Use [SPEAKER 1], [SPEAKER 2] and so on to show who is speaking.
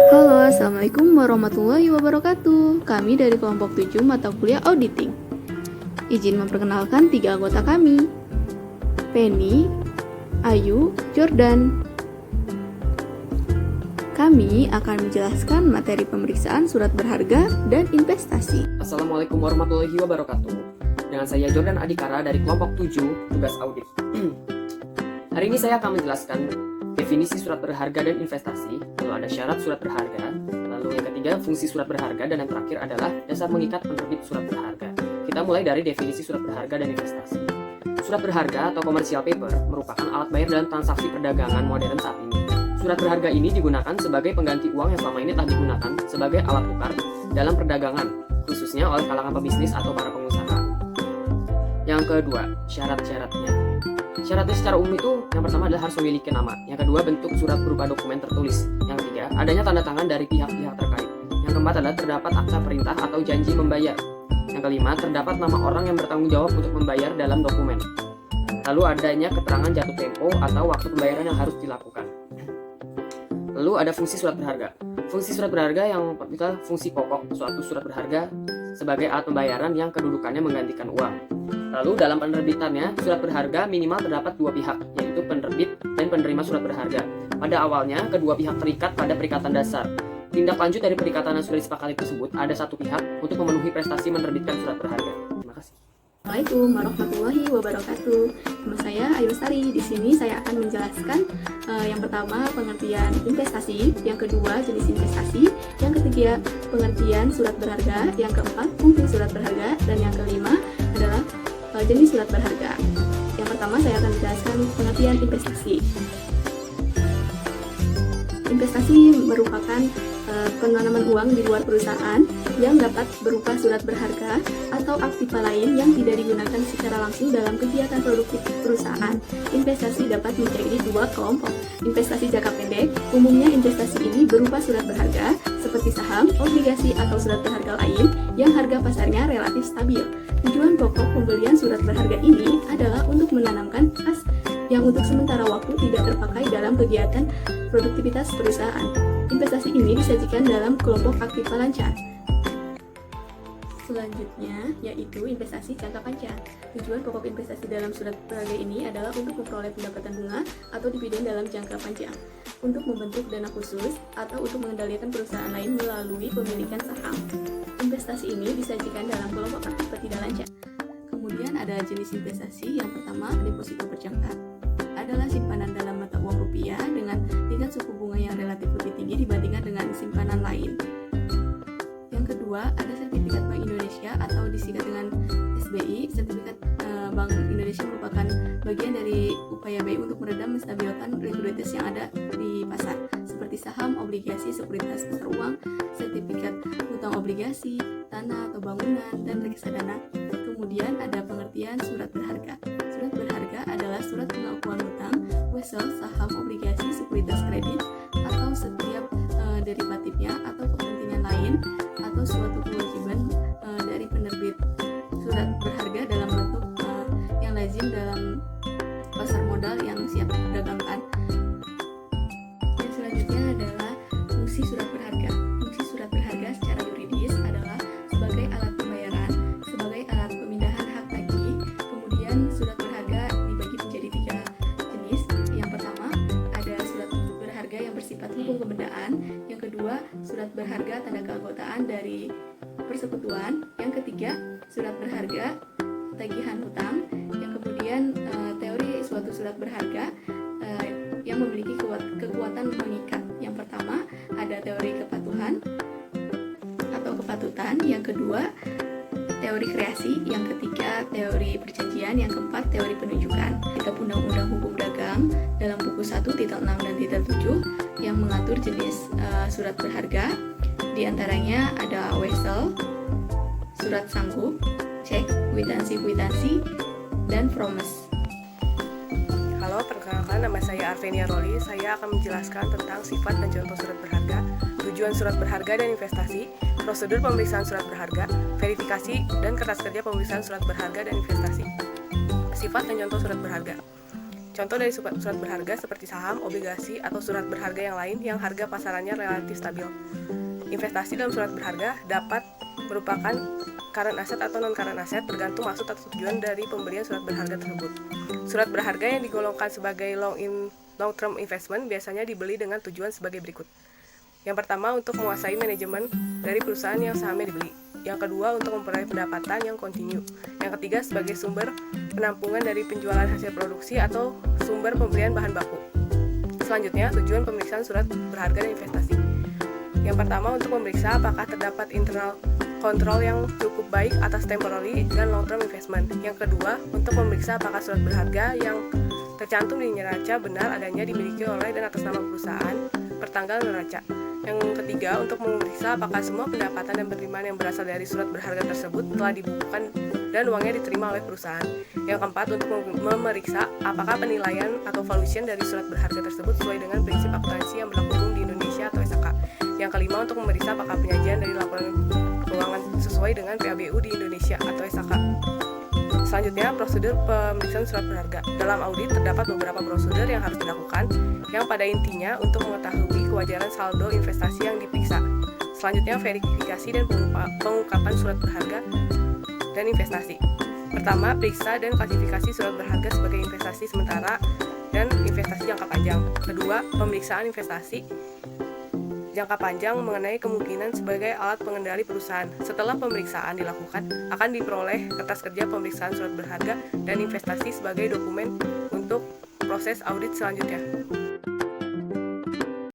[SPEAKER 1] Halo, Assalamualaikum warahmatullahi wabarakatuh. Kami dari kelompok 7 mata kuliah auditing. Izin memperkenalkan 3 anggota kami, Penny, Ayu, Jordan. Kami akan menjelaskan materi pemeriksaan surat berharga dan investasi.
[SPEAKER 2] Assalamualaikum warahmatullahi wabarakatuh. Dengan saya Jordan Adikara dari kelompok 7 tugas audit. Hari ini saya akan menjelaskan definisi surat berharga dan investasi, lalu ada syarat surat berharga, lalu yang ketiga fungsi surat berharga, dan yang terakhir adalah dasar mengikat penerbit surat berharga. Kita mulai dari definisi surat berharga dan investasi. Surat berharga atau commercial paper merupakan alat bayar dalam transaksi perdagangan modern saat ini. Surat berharga ini digunakan sebagai pengganti uang yang selama ini telah digunakan sebagai alat tukar dalam perdagangan, khususnya oleh kalangan pebisnis atau para pengusaha. Yang kedua, syarat-syaratnya. Syaratnya secara umum itu, yang pertama adalah harus memiliki nama. Yang kedua, bentuk surat berupa dokumen tertulis. Yang ketiga, adanya tanda tangan dari pihak-pihak terkait. Yang keempat adalah terdapat akta perintah atau janji membayar. Yang kelima, terdapat nama orang yang bertanggung jawab untuk membayar dalam dokumen. Lalu adanya keterangan jatuh tempo atau waktu pembayaran yang harus dilakukan. Lalu ada fungsi surat berharga. Fungsi surat berharga yang pertama, fungsi pokok suatu surat berharga sebagai alat pembayaran yang kedudukannya menggantikan uang. Lalu dalam penerbitannya, surat berharga minimal terdapat dua pihak, yaitu penerbit dan penerima surat berharga. Pada awalnya, kedua pihak terikat pada perikatan dasar. Tindak lanjut dari perikatan yang sudah disepakati tersebut, ada satu pihak untuk memenuhi prestasi menerbitkan surat berharga. Terima kasih.
[SPEAKER 1] Assalamualaikum warahmatullahi wabarakatuh. Nama saya Ayu Lestari. Di sini saya akan menjelaskan yang pertama pengertian investasi, yang kedua jenis investasi, yang ketiga pengertian surat berharga, yang keempat fungsi surat berharga, dan yang kelima adalah jenis surat berharga. Yang pertama saya akan menjelaskan pengertian investasi. Investasi merupakan penanaman uang di luar perusahaan yang dapat berupa surat berharga atau aktiva lain yang tidak digunakan secara langsung dalam kegiatan produktif perusahaan. Investasi dapat menjadi dua kelompok. Investasi jangka pendek, umumnya investasi ini berupa surat berharga seperti saham, obligasi, atau surat berharga lain yang harga pasarnya relatif stabil. Tujuan pokok pembelian surat berharga ini adalah untuk menanamkan kas yang untuk sementara waktu tidak terpakai dalam kegiatan produktivitas perusahaan. Investasi ini disajikan dalam kelompok aktiva lancar. Selanjutnya yaitu investasi jangka panjang. Tujuan pokok investasi dalam surat berharga ini adalah untuk memperoleh pendapatan bunga atau dividen dalam jangka panjang, untuk membentuk dana khusus, atau untuk mengendalikan perusahaan lain melalui pemilikan saham. Investasi ini disajikan dalam kelompok aktiva tidak lancar. Kemudian ada jenis investasi. Yang pertama, deposito berjangka. Adalah simpanan dalam mata uang rupiah dengan tingkat suku bunga yang relatif lebih tinggi dibandingkan dengan simpanan lain. Yang kedua, ada sertifikat Bank Indonesia atau disingkat dengan SBI. Sertifikat Bank Indonesia merupakan bagian dari upaya BI untuk meredam menstabilkan likuiditas yang ada di pasar, seperti saham, obligasi, sekuritas pasar uang, sertifikat hutang obligasi, tanah atau bangunan, dan reksadana. Kemudian ada pengertian surat berharga. Surat berharga adalah surat pengakuan hutang, wesel, saham, obligasi, sekuritas kredit, atau setiap derivatifnya atau kepentingan lain, atau suatu kewajiban dari penerbit surat berharga dalam bentuk yang lazim dalam pasar modal yang siap diperdagangkan. Dan selanjutnya adalah fungsi surat berharga. Fungsi surat berharga secara yuridis adalah sebagai alat pembayaran, sebagai alat pemindahan hak tagih. Kemudian surat berharga dibagi menjadi 3 jenis. Yang pertama ada surat berharga yang bersifat hukum kebendaan. Yang kedua, surat berharga tanda keanggotaan dari persekutuan. Yang ketiga, surat berharga tagihan hutang. Yang kemudian teori suatu surat berharga yang memiliki kekuatan mengikat. Yang pertama ada teori kepatuhan atau kepatutan. Yang kedua, teori kreasi. Yang ketiga, teori perjanjian. Yang keempat, teori penunjukan. Kitab Undang-Undang Hukum Dagang dalam buku 1.6 dan 7 yang mengatur jenis surat berharga. Di antaranya ada wesel, surat sanggup, cek, kwitansi, dan promise.
[SPEAKER 3] Halo, perkenalkan nama saya Arvenia Roli. Saya akan menjelaskan tentang sifat dan contoh surat berharga, tujuan surat berharga dan investasi, prosedur pemeriksaan surat berharga, verifikasi, dan kertas kerja pemeriksaan surat berharga dan investasi. Sifat dan contoh surat berharga. Contoh dari surat berharga seperti saham, obligasi, atau surat berharga yang lain yang harga pasarannya relatif stabil. Investasi dalam surat berharga dapat merupakan current asset atau non-current asset tergantung maksud atau tujuan dari pembelian surat berharga tersebut. Surat berharga yang digolongkan sebagai long-term investment biasanya dibeli dengan tujuan sebagai berikut. Yang pertama, untuk menguasai manajemen dari perusahaan yang sahamnya dibeli. Yang kedua, untuk memperoleh pendapatan yang kontinu. Yang ketiga, sebagai sumber penampungan dari penjualan hasil produksi atau sumber pembelian bahan baku. Selanjutnya, tujuan pemeriksaan surat berharga dan investasi. Yang pertama, untuk memeriksa apakah terdapat internal control yang cukup baik atas temporary dan long-term investment. Yang kedua, untuk memeriksa apakah surat berharga yang tercantum di neraca benar adanya dimiliki oleh dan atas nama perusahaan pertanggal neraca. Yang ketiga, untuk memeriksa apakah semua pendapatan dan penerimaan yang berasal dari surat berharga tersebut telah dibukukan dan uangnya diterima oleh perusahaan. Yang keempat, untuk memeriksa apakah penilaian atau valuation dari surat berharga tersebut sesuai dengan prinsip akuntansi yang berlaku umum di Indonesia atau SAK. Yang kelima, untuk memeriksa apakah penyajian dari laporan keuangan sesuai dengan PABU di Indonesia atau SAK. Selanjutnya, prosedur pemeriksaan surat berharga. Dalam audit terdapat beberapa prosedur yang harus dilakukan, yang pada intinya untuk mengetahui kewajaran saldo investasi yang diperiksa. Selanjutnya, verifikasi dan pengungkapan surat berharga dan investasi. Pertama, periksa dan klasifikasi surat berharga sebagai investasi sementara dan investasi jangka panjang. Kedua, pemeriksaan investasi jangka panjang mengenai kemungkinan sebagai alat pengendali perusahaan. Setelah pemeriksaan dilakukan, akan diperoleh kertas kerja pemeriksaan surat berharga dan investasi sebagai dokumen untuk proses audit selanjutnya.